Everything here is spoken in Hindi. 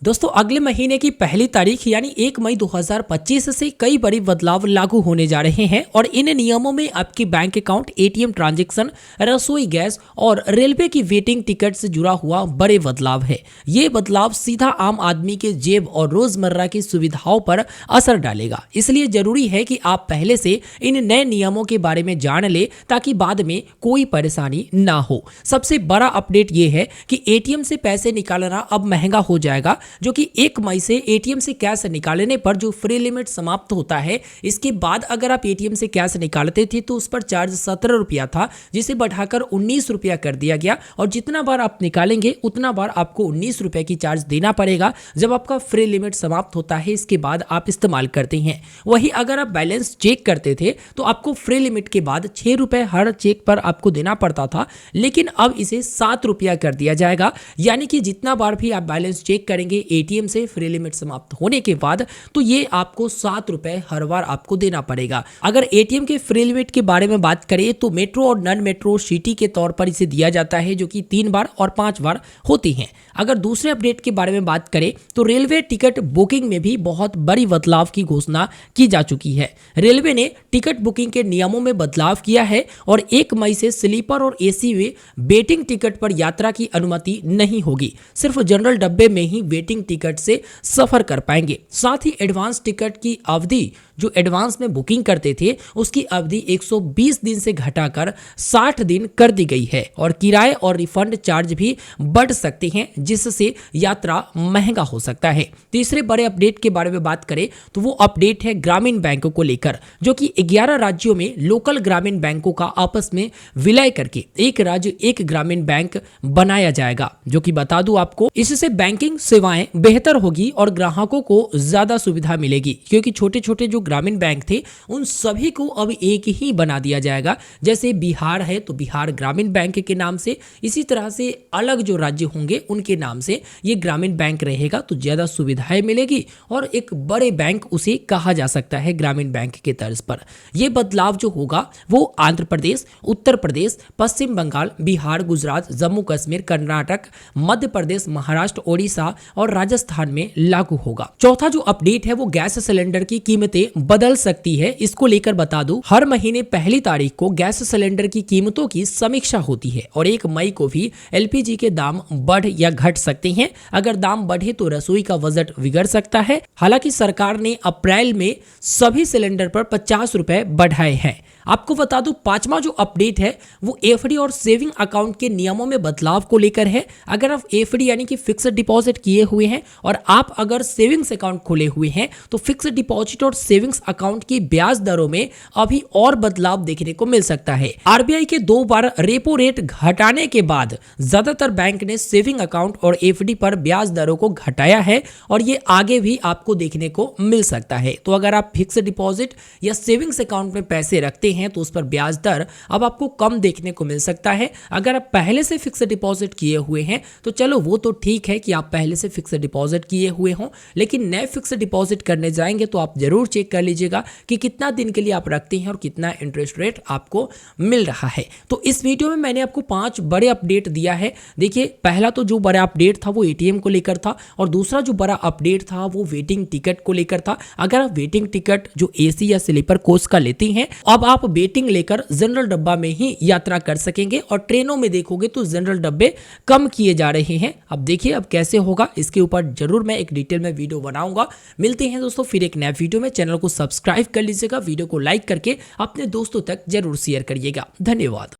दोस्तों अगले महीने की पहली तारीख यानी 1 मई 2025 से कई बड़े बदलाव लागू होने जा रहे हैं और इन नियमों में आपकी बैंक अकाउंट, एटीएम ट्रांजैक्शन, रसोई गैस और रेलवे की वेटिंग टिकट से जुड़ा हुआ बड़े बदलाव है। ये बदलाव सीधा आम आदमी के जेब और रोजमर्रा की सुविधाओं पर असर डालेगा, इसलिए जरूरी है कि आप पहले से इन नए नियमों के बारे में जान ले ताकि बाद में कोई परेशानी ना हो। सबसे बड़ा अपडेट ये है कि एटीएम से पैसे निकालना अब महंगा हो जाएगा, जो कि 1 मई से एटीएम से कैश निकालने पर जो फ्री लिमिट समाप्त होता है, इसके बाद अगर आप एटीएम से कैश निकालते थे तो उस पर चार्ज 17 रुपया था, जिसे बढ़ाकर 19 रुपया कर दिया गया और जितना बार आप निकालेंगे उतना बार आपको 19 रुपये की चार्ज देना पड़ेगा जब आपका फ्री लिमिट समाप्त होता है, इसके बाद आप इस्तेमाल करते हैं। वही अगर आप बैलेंस चेक करते थे तो आपको फ्री लिमिट के बाद 6 रुपये हर चेक पर आपको देना पड़ता था, लेकिन अब इसे 7 रुपया कर दिया जाएगा। यानी कि जितना बार भी आप बैलेंस चेक करेंगे एटीएम से फ्री लिमिट समाप्त होने के बाद, तो ये आपको 7 रुपये हर बार आपको देना पड़ेगा। अगर एटीएम के फ्री लिमिट के बारे में बात करें तो मेट्रो और नॉन मेट्रो सिटी के तौर पर इसे दिया जाता है, जो कि 3 बार और 5 बार होती हैं। अगर दूसरे अपडेट के बारे में बात करें तो रेलवे टिकट बुकिंग में भी बहुत बड़ी बदलाव की घोषणा की जा चुकी है। रेलवे ने टिकट बुकिंग के नियमों में बदलाव किया है और 1 मई से स्लीपर और एसी में वेटिंग टिकट पर यात्रा की अनुमति नहीं होगी। सिर्फ जनरल डब्बे में ही वेटिंग टिकट से सफर कर पाएंगे। साथ ही एडवांस टिकट की अवधि, जो एडवांस में बुकिंग करते थे, उसकी अवधि 120 दिन से घटाकर 60 दिन कर दी गई है और किराए और रिफंड चार्ज भी बढ़ सकते हैं, जिससे यात्रा महंगा हो सकता है। तीसरे बड़े अपडेट के बारे में बात करें तो वो अपडेट है ग्रामीण बैंकों को लेकर, जो कि 11 राज्यों में लोकल ग्रामीण बैंकों का आपस में विलय करके एक राज्य एक ग्रामीण बैंक बनाया जाएगा। जो कि बता दूं आपको, इससे बैंकिंग सेवाएं बेहतर होगी और ग्राहकों को ज्यादा सुविधा मिलेगी, क्योंकि छोटे छोटे जो ग्रामीण बैंक थे उन सभी को अब एक ही बना दिया जाएगा। जैसे बिहार है तो बिहार ग्रामीण बैंक के नाम से, इसी तरह से अलग जो राज्य होंगे उनके नाम से ये ग्रामीण बैंक रहेगा, तो ज्यादा सुविधाएं मिलेगी और एक बड़े बैंक उसे कहा जा सकता है ग्रामीण बैंक के तर्ज पर। यह बदलाव जो होगा वो आंध्र प्रदेश, उत्तर प्रदेश, पश्चिम बंगाल, बिहार, गुजरात, जम्मू कश्मीर, कर्नाटक, मध्य प्रदेश, महाराष्ट्र, ओडिशा और राजस्थान में लागू होगा। चौथा जो अपडेट है वो गैस सिलेंडर की कीमतें बदल सकती है। इसको लेकर बता दूं, हर महीने पहली तारीख को गैस सिलेंडर की कीमतों की समीक्षा होती है और 1 मई को भी एलपीजी के दाम बढ़ या घट सकते हैं। अगर दाम बढ़े तो रसोई का बजट बिगड़ सकता है। हालांकि सरकार ने अप्रैल में सभी सिलेंडर पर 50 रुपए बढ़ाए हैं। आपको बता दूं, पांचवा जो अपडेट है वो एफडी और सेविंग अकाउंट के नियमों में बदलाव को लेकर है। अगर आप एफडी यानी कि फिक्स्ड डिपॉजिट किए हुए हैं और आप अगर सेविंग्स अकाउंट खोले हुए हैं तो फिक्स्ड डिपॉजिट और सेविंग्स अकाउंट की ब्याज दरों में अभी और बदलाव देखने को मिल सकता है। आरबीआई के 2 बार रेपो रेट घटाने के बाद ज्यादातर बैंक ने सेविंग अकाउंट और एफडी पर ब्याज दरों को घटाया है और ये आगे भी आपको देखने को मिल सकता है। तो अगर आप फिक्स्ड डिपॉजिट या सेविंग्स अकाउंट में पैसे रखते हैं तो उस पर ब्याज दर अब आपको कम देखने को मिल सकता है। अगर आप पहले से फिक्स्ड डिपॉजिट किए हुए हैं तो चलो वो तो ठीक है कि आप पहले से फिक्स्ड डिपॉजिट किए हुए हों, लेकिन नए फिक्स्ड डिपॉजिट करने जाएंगे तो आप जरूर चेक कर लीजिएगा कि कितना दिन के लिए आप रखते हैं और कितना इंटरेस्ट रेट आपको मिल रहा है। तो इस वीडियो में मैंने आपको 5 बड़े अपडेट दिया है। देखिए, पहला तो जो बड़ा अपडेट था वो एटीएम को लेकर था और दूसरा जो बड़ा अपडेट था वो वेटिंग टिकट को लेकर था। अगर आप वेटिंग टिकट जो एसी या स्लीपर कोच का लेती हैं, अब आप वेटिंग लेकर जनरल डब्बा में ही यात्रा कर सकेंगे और ट्रेनों में देखोगे तो जनरल डब्बे कम किए जा रहे हैं। अब देखिए अब कैसे होगा, इसके ऊपर जरूर मैं एक डिटेल में वीडियो बनाऊंगा। मिलते हैं दोस्तों फिर एक नया वीडियो में। चैनल को सब्सक्राइब कर लीजिएगा, वीडियो को लाइक करके अपने दोस्तों तक जरूर शेयर करिएगा। धन्यवाद।